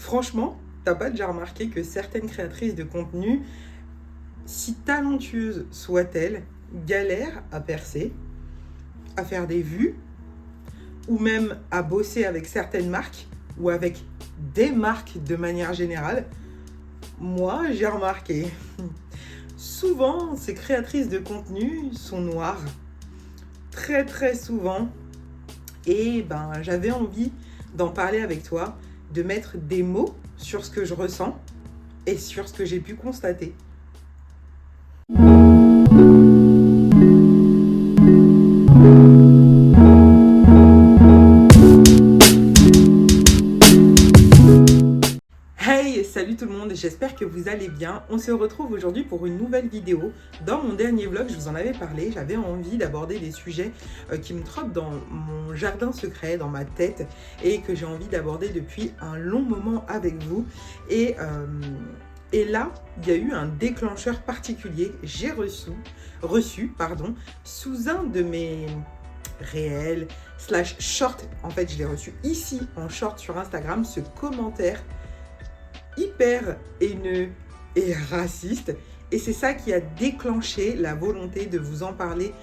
Franchement, t'as pas déjà remarqué que certaines créatrices de contenu, si talentueuses soient-elles, galèrent à percer, à faire des vues, ou même à bosser avec certaines marques, ou avec des marques de manière générale? Moi, j'ai remarqué. Souvent, ces créatrices de contenu sont noires. Très très souvent. Et j'avais envie d'en parler avec toi, de mettre des mots sur ce que je ressens et sur ce que j'ai pu constater. Hey, salut tout le monde, j'espère que vous allez bien. On se retrouve aujourd'hui pour une nouvelle vidéo. Dans mon dernier vlog, je vous en avais parlé, j'avais envie d'aborder des sujets qui me trottent dans mon jardin secret, dans ma tête, et que j'ai envie d'aborder depuis un long moment avec vous. Et là, il y a eu un déclencheur particulier. J'ai reçu, sous un de mes réels / short, en fait je l'ai reçu ici en short sur Instagram, ce commentaire hyper haineux et raciste. Et c'est ça qui a déclenché la volonté de vous en parler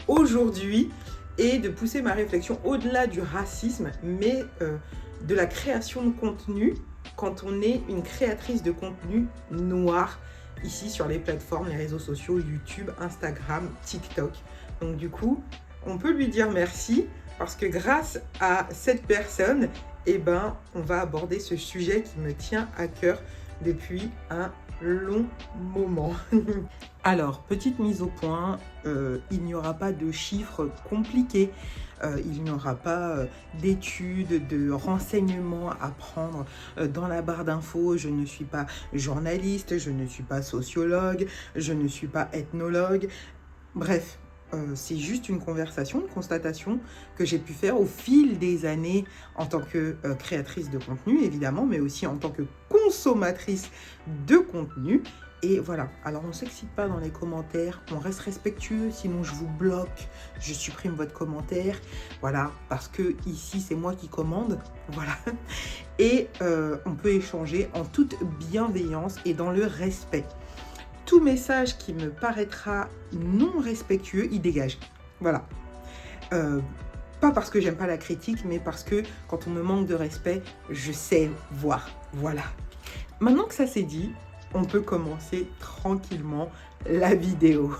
aujourd'hui et de pousser ma réflexion au-delà du racisme, mais de la création de contenu quand on est une créatrice de contenu noire ici sur les plateformes, les réseaux sociaux, YouTube, Instagram, TikTok. Donc du coup, on peut lui dire merci parce que grâce à cette personne, on va aborder ce sujet qui me tient à cœur depuis un long moment. Alors, petite mise au point, il n'y aura pas de chiffres compliqués, il n'y aura pas d'études, de renseignements à prendre dans la barre d'infos. Je ne suis pas journaliste, je ne suis pas sociologue, je ne suis pas ethnologue. Bref, c'est juste une conversation, une constatation que j'ai pu faire au fil des années en tant que créatrice de contenu, évidemment, mais aussi en tant que consommatrice de contenu. Et voilà, alors on ne s'excite pas dans les commentaires, on reste respectueux, sinon je vous bloque, je supprime votre commentaire, voilà, parce que ici c'est moi qui commande, voilà. Et on peut échanger en toute bienveillance et dans le respect. Tout message qui me paraîtra non respectueux, il dégage. Voilà. Pas parce que j'aime pas la critique, mais parce que quand on me manque de respect, je sais voir. Voilà. Maintenant que ça c'est dit, on peut commencer tranquillement la vidéo.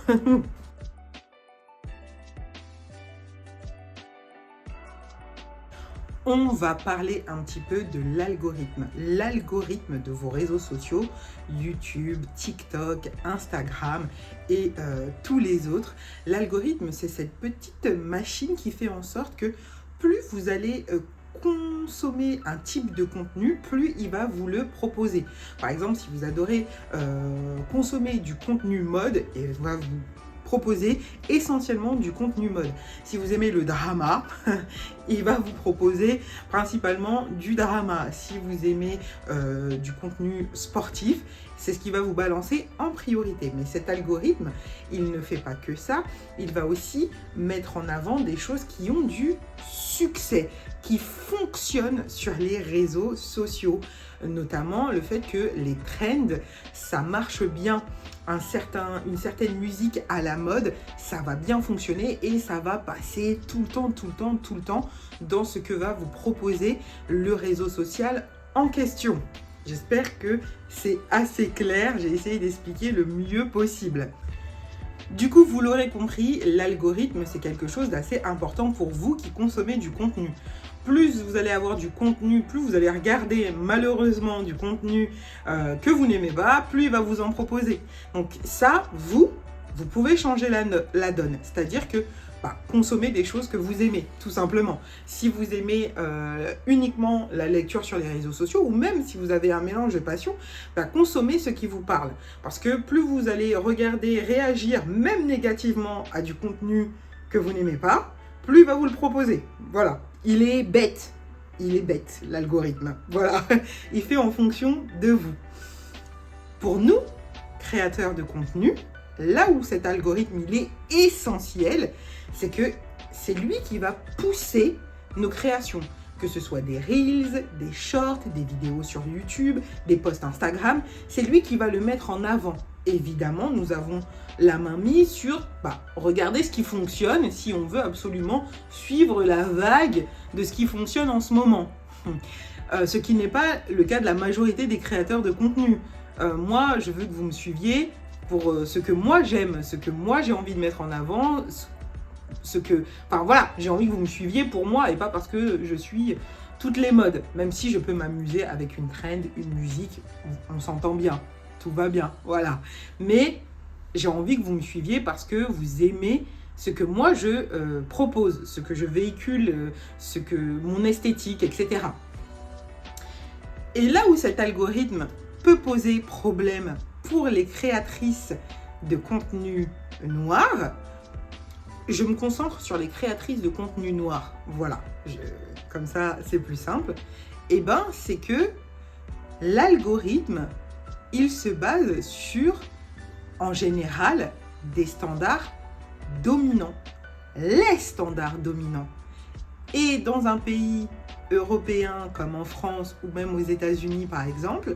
On va parler un petit peu de l'algorithme de vos réseaux sociaux, YouTube, TikTok, Instagram et tous les autres. L'algorithme, c'est cette petite machine qui fait en sorte que plus vous allez consommer un type de contenu, plus il va vous le proposer. Par exemple, si vous adorez consommer du contenu mode, il va vous proposer essentiellement du contenu mode. Si vous aimez le drama, il va vous proposer principalement du drama. Si vous aimez du contenu sportif, c'est ce qui va vous balancer en priorité. Mais cet algorithme, il ne fait pas que ça. Il va aussi mettre en avant des choses qui ont du succès, qui fonctionnent sur les réseaux sociaux. Notamment le fait que les trends, ça marche bien. Une certaine musique à la mode, ça va bien fonctionner et ça va passer tout le temps dans ce que va vous proposer le réseau social en question. J'espère que c'est assez clair, j'ai essayé d'expliquer le mieux possible. Du coup, vous l'aurez compris, l'algorithme, c'est quelque chose d'assez important pour vous qui consommez du contenu. Plus vous allez avoir du contenu, plus vous allez regarder malheureusement du contenu que vous n'aimez pas, plus il va vous en proposer. Donc ça, vous pouvez changer la donne. C'est-à-dire que consommer des choses que vous aimez, tout simplement. Si vous aimez uniquement la lecture sur les réseaux sociaux, ou même si vous avez un mélange de passion, consommez ce qui vous parle. Parce que plus vous allez regarder, réagir, même négativement à du contenu que vous n'aimez pas, plus il va vous le proposer. Voilà. Il est bête, l'algorithme. Voilà, il fait en fonction de vous. Pour nous, créateurs de contenu, là où cet algorithme il est essentiel, c'est que c'est lui qui va pousser nos créations. que ce soit des Reels, des Shorts, des vidéos sur YouTube, des posts Instagram, c'est lui qui va le mettre en avant. Évidemment, nous avons la main mise sur regarder ce qui fonctionne si on veut absolument suivre la vague de ce qui fonctionne en ce moment. Ce qui n'est pas le cas de la majorité des créateurs de contenu. Moi, je veux que vous me suiviez pour ce que moi j'aime, ce que moi j'ai envie de mettre en avant, j'ai envie que vous me suiviez pour moi et pas parce que je suis toutes les modes. Même si je peux m'amuser avec une trend, une musique, on s'entend bien, tout va bien, voilà. Mais j'ai envie que vous me suiviez parce que vous aimez ce que moi je propose, ce que je véhicule, mon esthétique, etc. Et là où cet algorithme peut poser problème pour les créatrices de contenu noir, je me concentre sur les créatrices de contenu noir. Voilà, comme ça c'est plus simple. C'est que l'algorithme, il se base sur, en général, des standards dominants. Les standards dominants. Et dans un pays européen comme en France ou même aux États-Unis par exemple,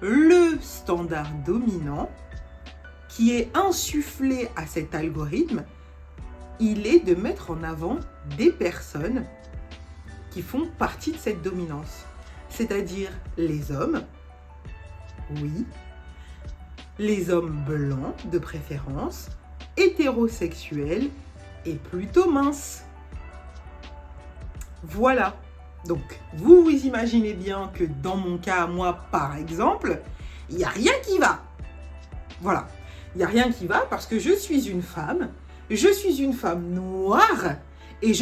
le standard dominant qui est insufflé à cet algorithme, il est de mettre en avant des personnes qui font partie de cette dominance. C'est-à-dire les hommes, oui, les hommes blancs de préférence, hétérosexuels et plutôt minces. Voilà. Donc, vous imaginez bien que dans mon cas, moi, par exemple, il n'y a rien qui va. Voilà. Il n'y a rien qui va parce que je suis une femme noire et je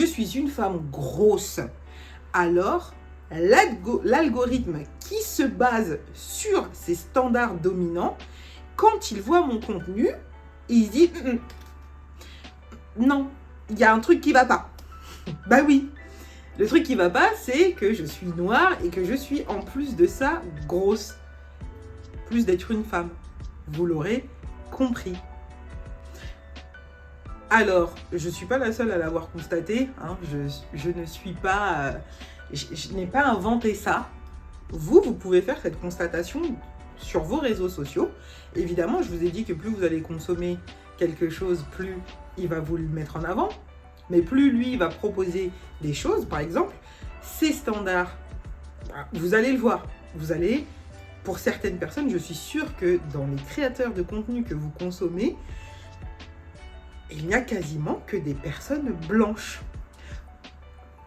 suis une femme grosse. Alors, l'algorithme qui se base sur ces standards dominants, quand il voit mon contenu, il dit non, il y a un truc qui va pas. Bah oui. Le truc qui va pas, c'est que je suis noire et que je suis en plus de ça grosse. Plus d'être une femme. Vous l'aurez compris. Alors, je ne suis pas la seule à l'avoir constaté. Hein. Je ne suis pas... je n'ai pas inventé ça. Vous pouvez faire cette constatation sur vos réseaux sociaux. Évidemment, je vous ai dit que plus vous allez consommer quelque chose, plus il va vous le mettre en avant. Mais plus lui va proposer des choses, par exemple, ces standards, vous allez le voir. Pour certaines personnes, je suis sûre que dans les créateurs de contenu que vous consommez, il n'y a quasiment que des personnes blanches.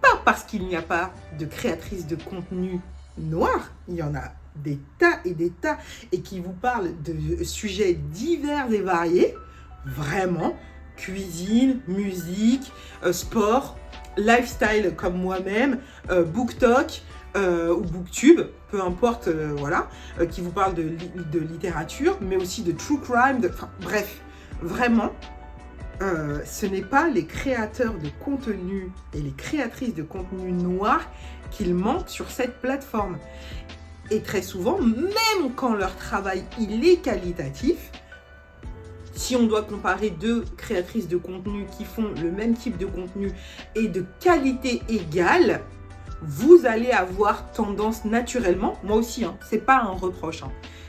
Pas parce qu'il n'y a pas de créatrices de contenu noirs, il y en a des tas et des tas, et qui vous parlent de sujets divers et variés, vraiment. Cuisine, musique, sport, lifestyle comme moi-même, BookTok ou BookTube, peu importe, qui vous parle de littérature, mais aussi de true crime, bref, vraiment, ce n'est pas les créateurs de contenu et les créatrices de contenu noir qu'il manque sur cette plateforme. Et très souvent, même quand leur travail il est qualitatif, si on doit comparer deux créatrices de contenu qui font le même type de contenu et de qualité égale, vous allez avoir tendance naturellement, moi aussi, c'est pas un reproche,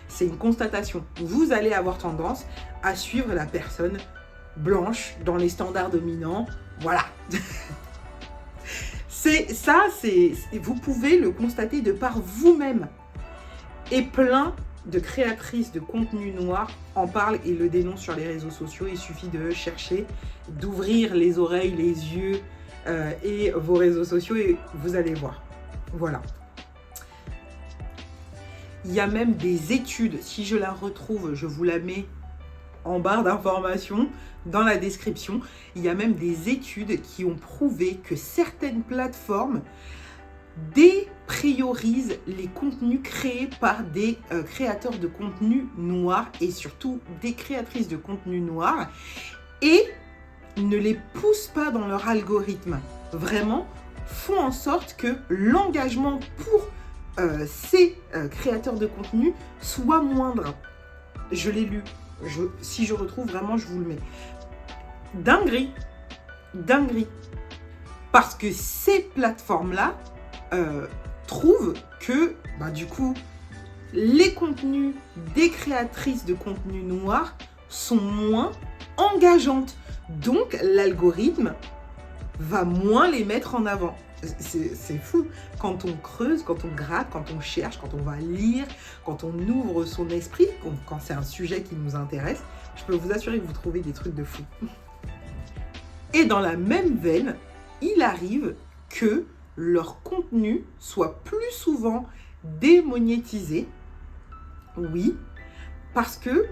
c'est une constatation, vous allez avoir tendance à suivre la personne blanche dans les standards dominants, voilà. Vous pouvez le constater de par vous-même. Et plein de créatrices de contenu noir en parlent et le dénoncent sur les réseaux sociaux. Il suffit de chercher, d'ouvrir les oreilles, les yeux et vos réseaux sociaux et vous allez voir. Voilà. Il y a même des études, si je la retrouve, je vous la mets en barre d'informations, dans la description. Il y a même des études qui ont prouvé que certaines plateformes dépriorisent les contenus créés par des créateurs de contenu noirs et surtout des créatrices de contenu noir et ne les poussent pas dans leur algorithme. Vraiment, font en sorte que l'engagement pour ces créateurs de contenu soit moindre. Je l'ai lu. Si je retrouve vraiment, je vous le mets. Dinguerie. Parce que ces plateformes-là trouvent que, du coup, les contenus des créatrices de contenu noir sont moins engageantes. Donc, l'algorithme va moins les mettre en avant. C'est fou. Quand on creuse, quand on gratte, quand on cherche, quand on va lire, quand on ouvre son esprit, quand c'est un sujet qui nous intéresse, je peux vous assurer que vous trouvez des trucs de fou. Et dans la même veine, il arrive que leur contenu soit plus souvent démonétisé. Oui, parce que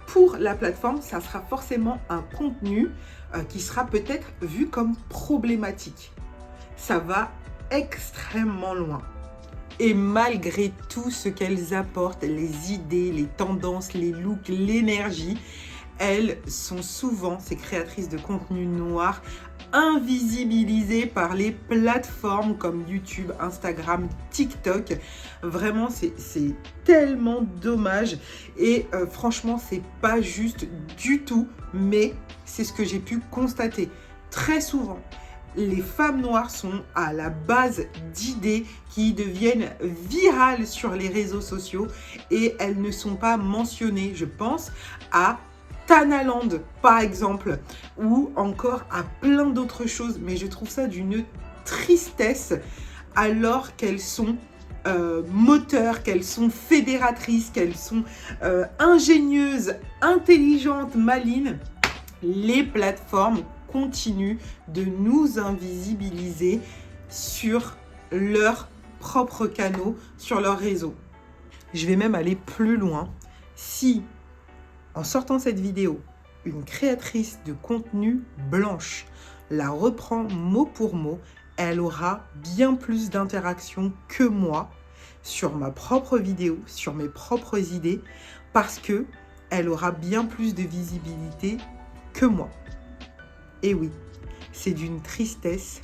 pour la plateforme, ça sera forcément un contenu qui sera peut-être vu comme problématique. Ça va extrêmement loin. Et malgré tout ce qu'elles apportent, les idées, les tendances, les looks, l'énergie, elles sont souvent, ces créatrices de contenu noir, invisibilisées par les plateformes comme YouTube, Instagram, TikTok. Vraiment, c'est tellement dommage. Et franchement, c'est pas juste du tout, mais c'est ce que j'ai pu constater. Très souvent, les femmes noires sont à la base d'idées qui deviennent virales sur les réseaux sociaux et elles ne sont pas mentionnées. Je pense à Tanaland, par exemple, ou encore à plein d'autres choses. Mais je trouve ça d'une tristesse alors qu'elles sont moteurs, qu'elles sont fédératrices, qu'elles sont ingénieuses, intelligentes, malines. Les plateformes continuent de nous invisibiliser sur leurs propres canaux, sur leurs réseaux. Je vais même aller plus loin. Si, en sortant cette vidéo, une créatrice de contenu blanche la reprend mot pour mot, elle aura bien plus d'interactions que moi sur ma propre vidéo, sur mes propres idées, parce que elle aura bien plus de visibilité que moi. Et oui, c'est d'une tristesse.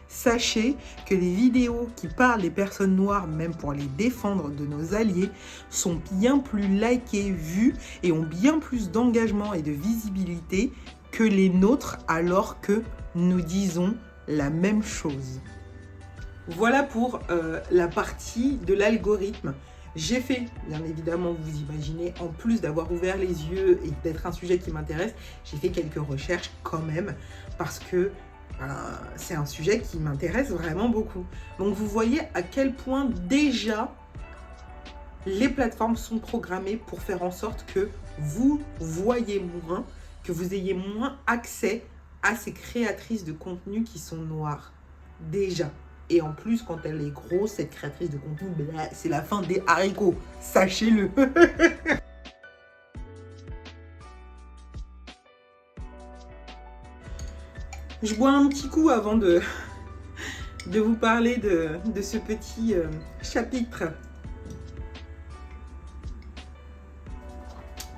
Sachez que les vidéos qui parlent des personnes noires, même pour les défendre de nos alliés, sont bien plus likées, vues et ont bien plus d'engagement et de visibilité que les nôtres, alors que nous disons la même chose. Voilà pour la partie de l'algorithme. J'ai fait, bien évidemment, vous imaginez, en plus d'avoir ouvert les yeux et d'être un sujet qui m'intéresse, j'ai fait quelques recherches quand même, parce que c'est un sujet qui m'intéresse vraiment beaucoup. Donc vous voyez à quel point déjà les plateformes sont programmées pour faire en sorte que vous voyez moins, que vous ayez moins accès à ces créatrices de contenu qui sont noires. Déjà. Et en plus, quand elle est grosse, cette créatrice de contenu, c'est la fin des haricots. Sachez-le. Je bois un petit coup avant de vous parler de ce petit chapitre.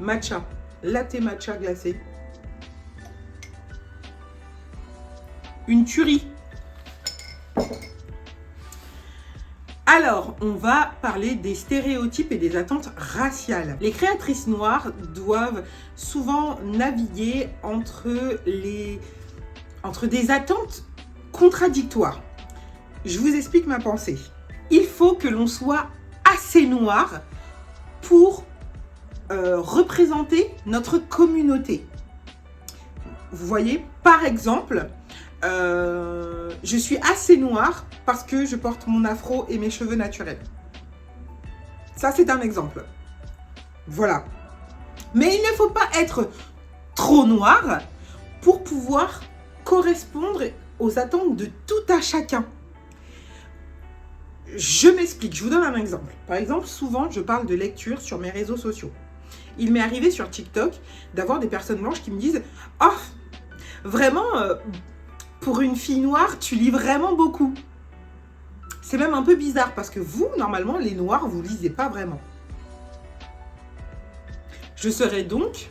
Matcha. Latte matcha glacé. Une tuerie. Alors, on va parler des stéréotypes et des attentes raciales. Les créatrices noires doivent souvent naviguer entre des attentes contradictoires. Je vous explique ma pensée. Il faut que l'on soit assez noir pour représenter notre communauté. Vous voyez, par exemple, je suis assez noire parce que je porte mon afro et mes cheveux naturels. Ça, c'est un exemple. Voilà. Mais il ne faut pas être trop noir pour pouvoir correspondre aux attentes de tout à chacun. Je m'explique, je vous donne un exemple. Par exemple, souvent, je parle de lecture sur mes réseaux sociaux. Il m'est arrivé sur TikTok d'avoir des personnes blanches qui me disent « Oh, vraiment, pour une fille noire, tu lis vraiment beaucoup. » C'est même un peu bizarre parce que vous, normalement, les noirs, vous lisez pas vraiment. Je serais donc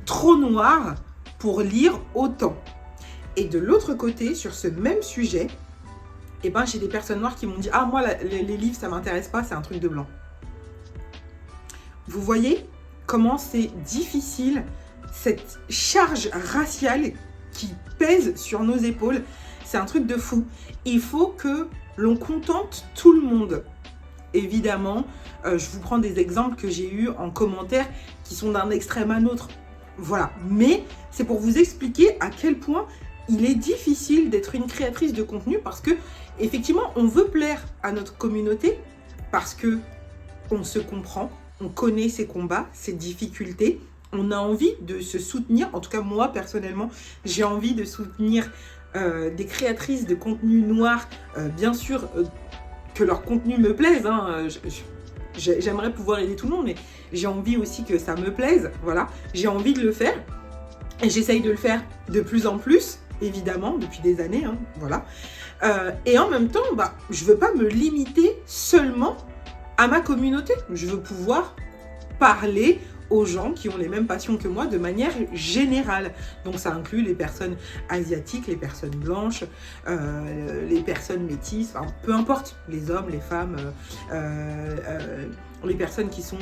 trop noire pour lire autant. Et de l'autre côté, sur ce même sujet, j'ai des personnes noires qui m'ont dit « Ah, moi, les livres, ça m'intéresse pas, c'est un truc de blanc. » Vous voyez comment c'est difficile, cette charge raciale qui pèse sur nos épaules. C'est un truc de fou. Il faut que l'on contente tout le monde. Évidemment, je vous prends des exemples que j'ai eus en commentaire qui sont d'un extrême à un autre. Voilà, mais c'est pour vous expliquer à quel point il est difficile d'être une créatrice de contenu parce que, effectivement, on veut plaire à notre communauté parce que on se comprend, on connaît ses combats, ses difficultés, on a envie de se soutenir. En tout cas, moi, personnellement, j'ai envie de soutenir des créatrices de contenu noir, bien sûr, que leur contenu me plaise. Hein. J'aimerais pouvoir aider tout le monde, mais j'ai envie aussi que ça me plaise. Voilà, j'ai envie de le faire. Et j'essaye de le faire de plus en plus, évidemment, depuis des années. Hein, voilà. Et en même temps, je ne veux pas me limiter seulement à ma communauté. Je veux pouvoir parler aux gens qui ont les mêmes passions que moi de manière générale. Donc ça inclut les personnes asiatiques, les personnes blanches, les personnes métisses, enfin, peu importe, les hommes, les femmes, les personnes qui sont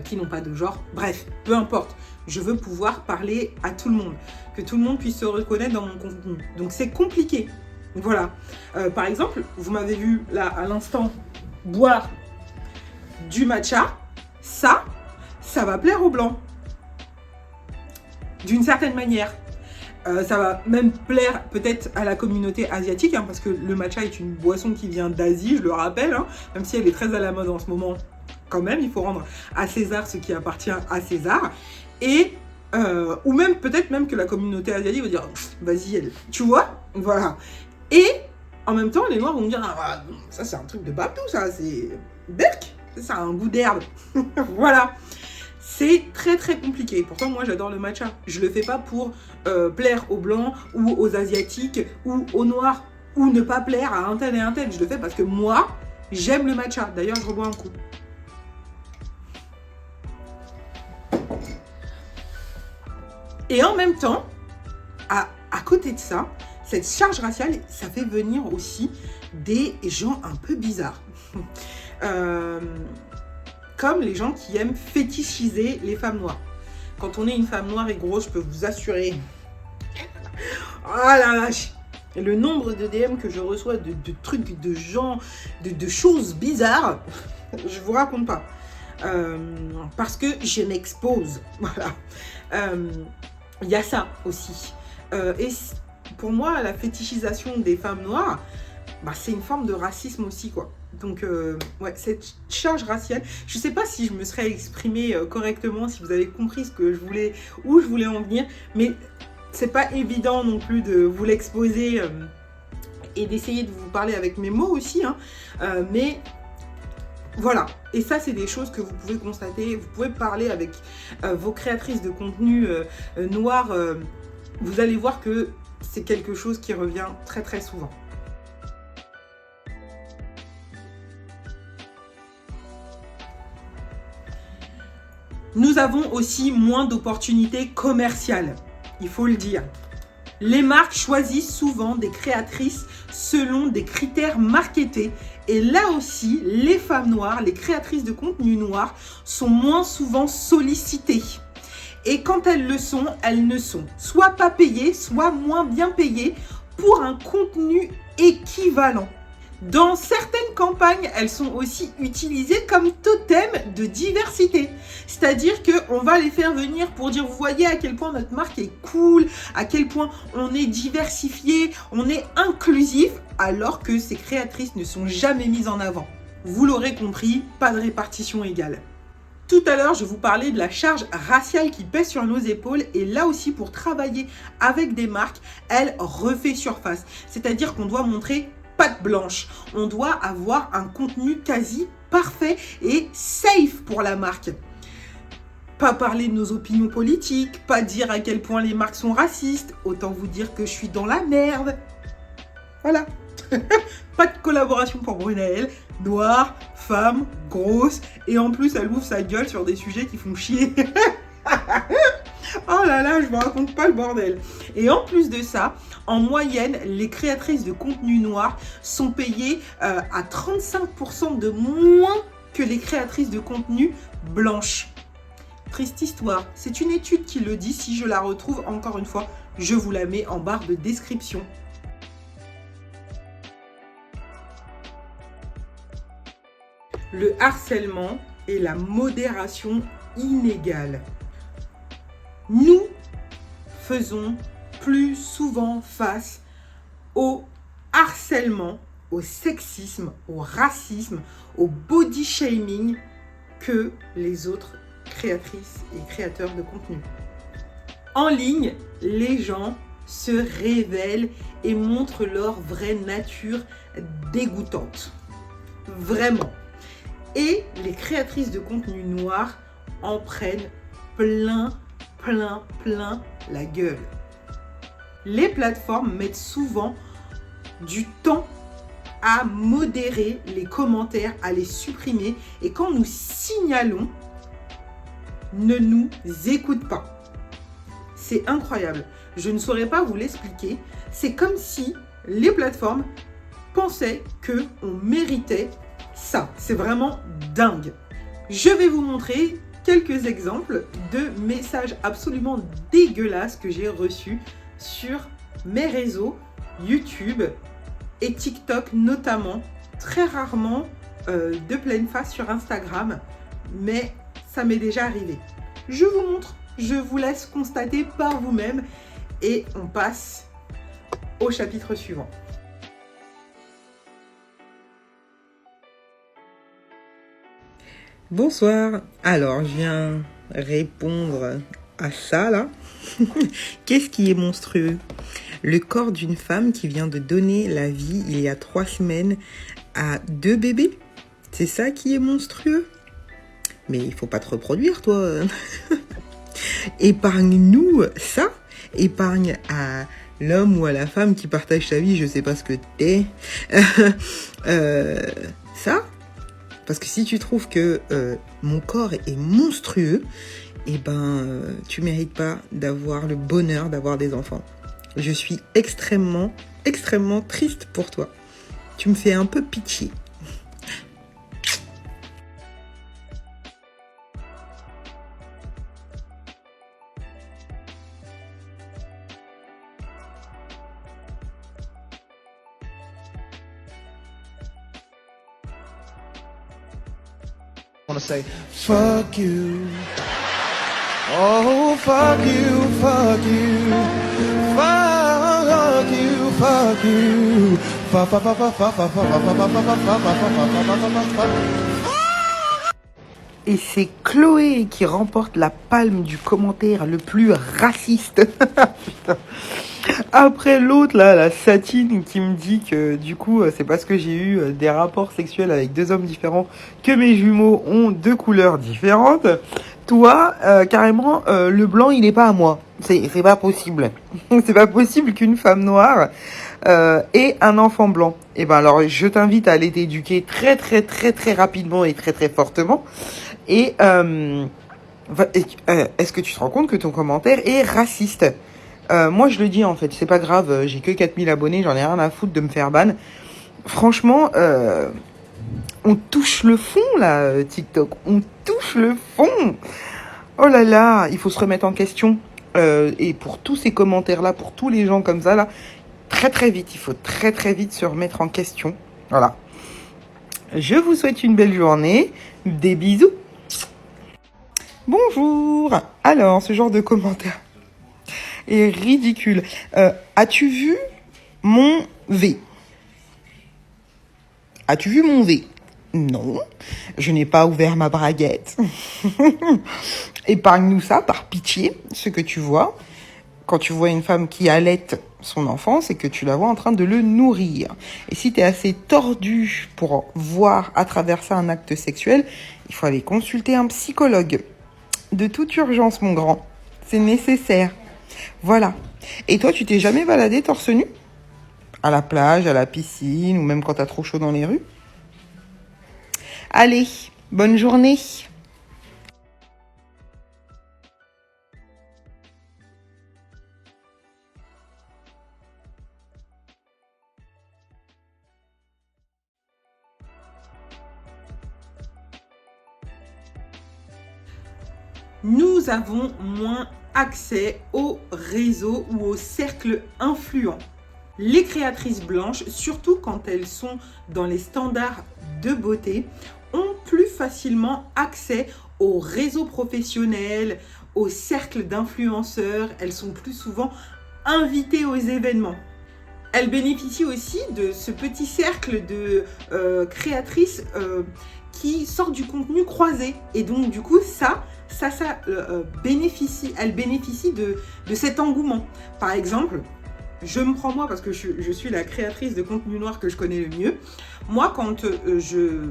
qui n'ont pas de genre, bref, peu importe. Je veux pouvoir parler à tout le monde, que tout le monde puisse se reconnaître dans mon contenu. Donc c'est compliqué. Voilà. Par exemple, vous m'avez vu là à l'instant boire du matcha, ça va plaire aux blancs. D'une certaine manière. Ça va même plaire peut-être à la communauté asiatique, hein, parce que le matcha est une boisson qui vient d'Asie, je le rappelle, hein, même si elle est très à la mode en ce moment. Quand même, il faut rendre à César ce qui appartient à César. Et, ou même, peut-être même que la communauté asiatique va dire, vas-y, elle, tu vois, voilà. Et, en même temps, les Noirs vont me dire, ah, ça c'est un truc de babtou, ça, c'est berk, ça a un goût d'herbe. Voilà. C'est très très compliqué. Pourtant, moi, j'adore le matcha. Je le fais pas pour plaire aux Blancs ou aux Asiatiques ou aux Noirs ou ne pas plaire à un tel et un tel. Je le fais parce que moi, j'aime le matcha. D'ailleurs, je rebois un coup. Et en même temps, à côté de ça, cette charge raciale, ça fait venir aussi des gens un peu bizarres. Comme les gens qui aiment fétichiser les femmes noires. Quand on est une femme noire et grosse, je peux vous assurer. Oh la vache! Et le nombre de DM que je reçois de trucs, de gens, de choses bizarres, je vous raconte pas. Parce que je m'expose. Voilà. Il y a ça aussi. Et pour moi, la fétichisation des femmes noires, c'est une forme de racisme aussi, quoi. Donc, ouais, cette charge raciale, je ne sais pas si je me serais exprimée correctement, si vous avez compris ce que je voulais, où je voulais en venir, mais c'est pas évident non plus de vous l'exposer et d'essayer de vous parler avec mes mots aussi, hein, mais voilà. Et ça, c'est des choses que vous pouvez constater, vous pouvez parler avec vos créatrices de contenu noirs, vous allez voir que c'est quelque chose qui revient très très souvent. Nous avons aussi moins d'opportunités commerciales, il faut le dire. Les marques choisissent souvent des créatrices selon des critères marketés. Et là aussi, les femmes noires, les créatrices de contenu noir sont moins souvent sollicitées. Et quand elles le sont, elles ne sont soit pas payées, soit moins bien payées pour un contenu équivalent. Dans certaines campagnes, elles sont aussi utilisées comme totem de diversité. C'est-à-dire qu'on va les faire venir pour dire, vous voyez à quel point notre marque est cool, à quel point on est diversifié, on est inclusif, alors que ces créatrices ne sont jamais mises en avant. Vous l'aurez compris, pas de répartition égale. Tout à l'heure, je vous parlais de la charge raciale qui pèse sur nos épaules et là aussi, pour travailler avec des marques, elle refait surface. C'est-à-dire qu'on doit montrer patte blanche. On doit avoir un contenu quasi parfait et safe pour la marque. Pas parler de nos opinions politiques, pas dire à quel point les marques sont racistes. Autant vous dire que je suis dans la merde. Voilà. Pas de collaboration pour Brunel. Noire, femme, grosse. Et en plus, elle ouvre sa gueule sur des sujets qui font chier. Oh là là, je vous raconte pas le bordel. Et en plus de ça, en moyenne, les créatrices de contenu noir sont payées à 35% de moins que les créatrices de contenu blanches. Triste histoire. C'est une étude qui le dit. Si je la retrouve, encore une fois, je vous la mets en barre de description. le harcèlement et la modération inégale. Nous faisons plus souvent face au harcèlement, au sexisme, au racisme, au body shaming que les autres créatrices et créateurs de contenu. En ligne, les gens se révèlent et montrent leur vraie nature dégoûtante. Vraiment. Et les créatrices de contenu noir en prennent plein la gueule. Les plateformes mettent souvent du temps à modérer les commentaires, à les supprimer. Et quand nous signalons, ne nous écoutent pas. C'est incroyable. Je ne saurais pas vous l'expliquer. C'est comme si les plateformes pensaient qu'on méritait ça. C'est vraiment dingue. Je vais vous montrer quelques exemples de messages absolument dégueulasses que j'ai reçus sur mes réseaux YouTube et TikTok notamment, très rarement de pleine face sur Instagram, mais ça m'est déjà arrivé. Je vous montre, je vous laisse constater par vous-même et on passe au chapitre suivant. Bonsoir, alors je viens répondre à ça là. Qu'est-ce qui est monstrueux? Le corps d'une femme qui vient de donner la vie il y a 3 semaines à 2 bébés. C'est ça qui est monstrueux? Mais il faut pas te reproduire toi. Épargne-nous ça. Épargne à l'homme ou à la femme qui partage sa vie, je sais pas ce que t'es. Ça. Parce que si tu trouves que mon corps est monstrueux, eh ben, tu mérites pas d'avoir le bonheur d'avoir des enfants. Je suis extrêmement triste pour toi. Tu me fais un peu pitié. I want to say, fuck you. Oh, fuck you, fuck you. Fuck you, fuck you. Fuck, fuck, fuck, fuck, fuck, fuck, fuck, fuck, fuck, fuck. Et c'est Chloé qui remporte la palme du commentaire le plus raciste. Putain. Après l'autre, là, la Satine qui me dit que du coup, c'est parce que j'ai eu des rapports sexuels avec 2 hommes différents que mes jumeaux ont 2 couleurs différentes. Toi, carrément, le blanc, il n'est pas à moi. C'est pas possible. C'est pas possible qu'une femme noire ait un enfant blanc. Et ben alors, je t'invite à aller t'éduquer très rapidement et très fortement. Et est-ce que tu te rends compte que ton commentaire est raciste? Moi, je le dis en fait, c'est pas grave, j'ai que 4000 abonnés, j'en ai rien à foutre de me faire ban. Franchement, on touche le fond là, TikTok, on touche le fond. Oh là là, il faut se remettre en question. Et pour tous ces commentaires là, pour tous les gens comme ça là, très vite, il faut très vite se remettre en question. Voilà. Je vous souhaite une belle journée, des bisous. Bonjour. Alors, ce genre de commentaire est ridicule. As-tu vu mon V? As-tu vu mon V? Non, je n'ai pas ouvert ma braguette. Épargne-nous ça, par pitié, ce que tu vois. Quand tu vois une femme qui allaite son enfant, c'est que tu la vois en train de le nourrir. Et si tu es assez tordu pour voir à travers ça un acte sexuel, il faut aller consulter un psychologue. De toute urgence, mon grand. C'est nécessaire. Voilà. Et toi, tu t'es jamais baladé torse nu? À la plage, à la piscine, ou même quand t'as trop chaud dans les rues? Allez, bonne journée. Nous avons moins accès aux réseaux ou aux cercles influents. Les créatrices blanches, surtout quand elles sont dans les standards de beauté, ont facilement accès aux réseaux professionnels, aux cercles d'influenceurs. Elles sont plus souvent invitées aux événements. Elles bénéficient aussi de ce petit cercle de créatrices qui sortent du contenu croisé. Et donc, du coup, elles bénéficient de cet engouement. Par exemple, je me prends moi parce que je suis la créatrice de contenu noir que je connais le mieux. Moi, quand je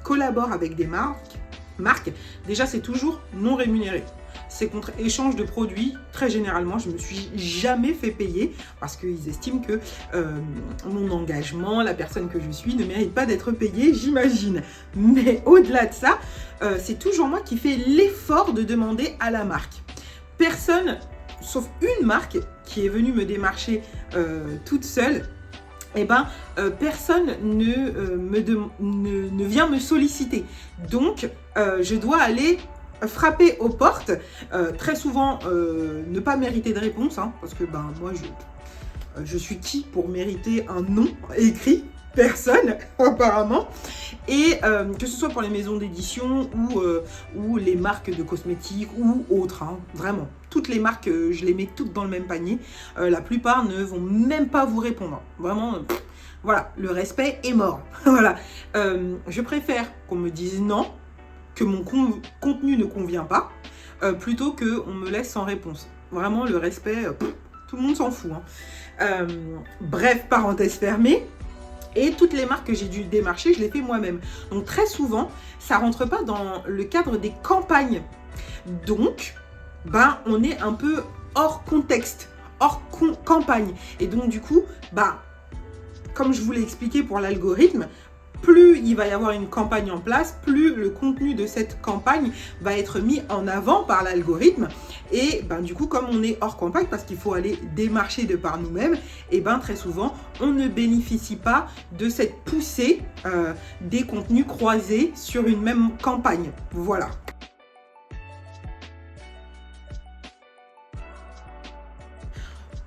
collabore avec des marques, déjà, c'est toujours non rémunéré. C'est contre échange de produits. Très généralement, je ne me suis jamais fait payer parce qu'ils estiment que mon engagement, la personne que je suis, ne mérite pas d'être payée, j'imagine. Mais au-delà de ça, c'est toujours moi qui fais l'effort de demander à la marque. Personne, sauf une marque qui est venue me démarcher toute seule, personne ne vient me solliciter. Donc, je dois aller frapper aux portes, très souvent ne pas mériter de réponse, parce que moi je suis qui pour mériter un nom écrit? Personne apparemment. Et que ce soit pour les maisons d'édition ou les marques de cosmétiques ou autres, vraiment toutes les marques, je les mets toutes dans le même panier. La plupart ne vont même pas vous répondre, vraiment. Voilà, le respect est mort. Voilà, je préfère qu'on me dise non, que mon contenu ne convient pas, plutôt qu'on me laisse sans réponse. Vraiment, le respect, tout le monde s'en fout. Bref, parenthèse fermée. Et toutes les marques que j'ai dû démarcher, je les fais moi-même. Donc très souvent, ça ne rentre pas dans le cadre des campagnes. Donc, on est un peu hors contexte, hors campagne. Et donc du coup, comme je vous l'ai expliqué pour l'algorithme, plus il va y avoir une campagne en place, plus le contenu de cette campagne va être mis en avant par l'algorithme. Et du coup, comme on est hors campagne, parce qu'il faut aller démarcher de par nous-mêmes, et très souvent, on ne bénéficie pas de cette poussée des contenus croisés sur une même campagne. Voilà.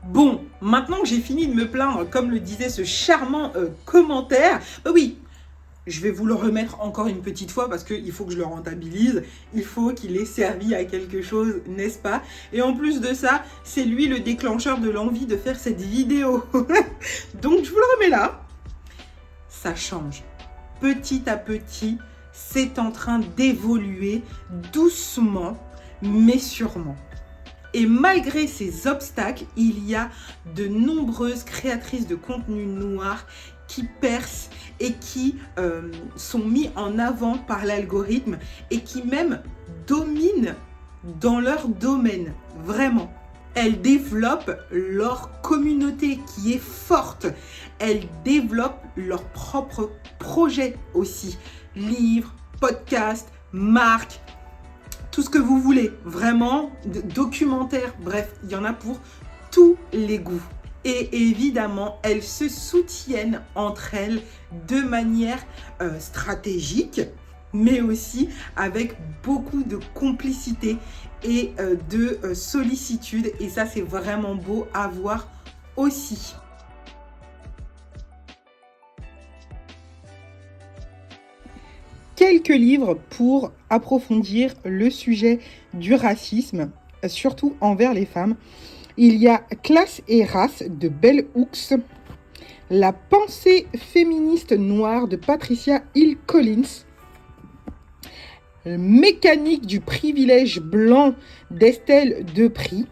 Bon, maintenant que j'ai fini de me plaindre, comme le disait ce charmant commentaire, oui, je vais vous le remettre encore une petite fois parce qu'il faut que je le rentabilise. Il faut qu'il ait servi à quelque chose, n'est-ce pas? Et en plus de ça, c'est lui le déclencheur de l'envie de faire cette vidéo. Donc, je vous le remets là. Ça change. Petit à petit, c'est en train d'évoluer doucement, mais sûrement. Et malgré ces obstacles, il y a de nombreuses créatrices de contenu noir qui percent et qui sont mis en avant par l'algorithme et qui même dominent dans leur domaine, vraiment. Elles développent leur communauté qui est forte. Elles développent leurs propres projets aussi. Livres, podcasts, marques, tout ce que vous voulez. Vraiment, documentaires, bref, il y en a pour tous les goûts. Et évidemment, elles se soutiennent entre elles de manière stratégique, mais aussi avec beaucoup de complicité et de sollicitude. Et ça, c'est vraiment beau à voir aussi. Quelques livres pour approfondir le sujet du racisme, surtout envers les femmes. Il y a Classe et race de Bell Hooks, La pensée féministe noire de Patricia Hill Collins, Mécanique du privilège blanc d'Estelle Depris,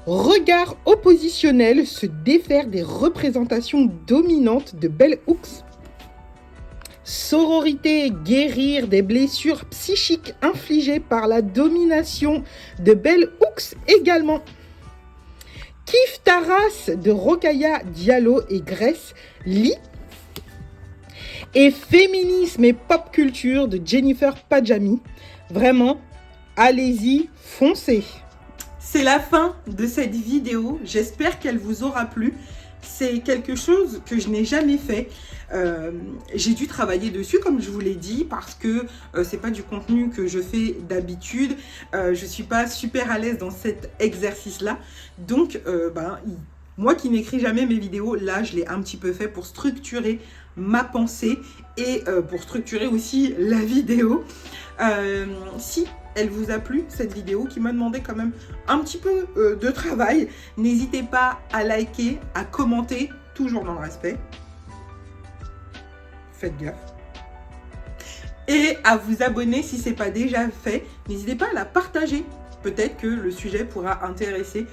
Regard oppositionnel, se défaire des représentations dominantes de Bell Hooks, Sororité, guérir des blessures psychiques infligées par la domination de Bell Hooks également. Kif Taras de Rokhaya Diallo et Grace Lee. Et Féminisme et pop culture de Jennifer Padjami. Vraiment, allez-y, foncez. C'est la fin de cette vidéo. J'espère qu'elle vous aura plu. C'est quelque chose que je n'ai jamais fait. J'ai dû travailler dessus, comme je vous l'ai dit, parce que c'est pas du contenu que je fais d'habitude. Je suis pas super à l'aise dans cet exercice-là. Donc, moi qui n'écris jamais mes vidéos, là, je l'ai un petit peu fait pour structurer ma pensée et pour structurer aussi la vidéo. Si elle vous a plu, cette vidéo qui m'a demandé quand même un petit peu de travail, n'hésitez pas à liker, à commenter, toujours dans le respect. Faites gaffe. Et à vous abonner si ce n'est pas déjà fait. N'hésitez pas à la partager. Peut-être que le sujet pourra intéresser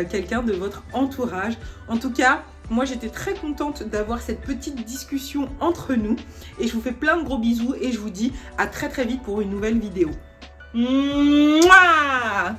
quelqu'un de votre entourage. En tout cas, moi j'étais très contente d'avoir cette petite discussion entre nous. Et je vous fais plein de gros bisous et je vous dis à très très vite pour une nouvelle vidéo. Mouah!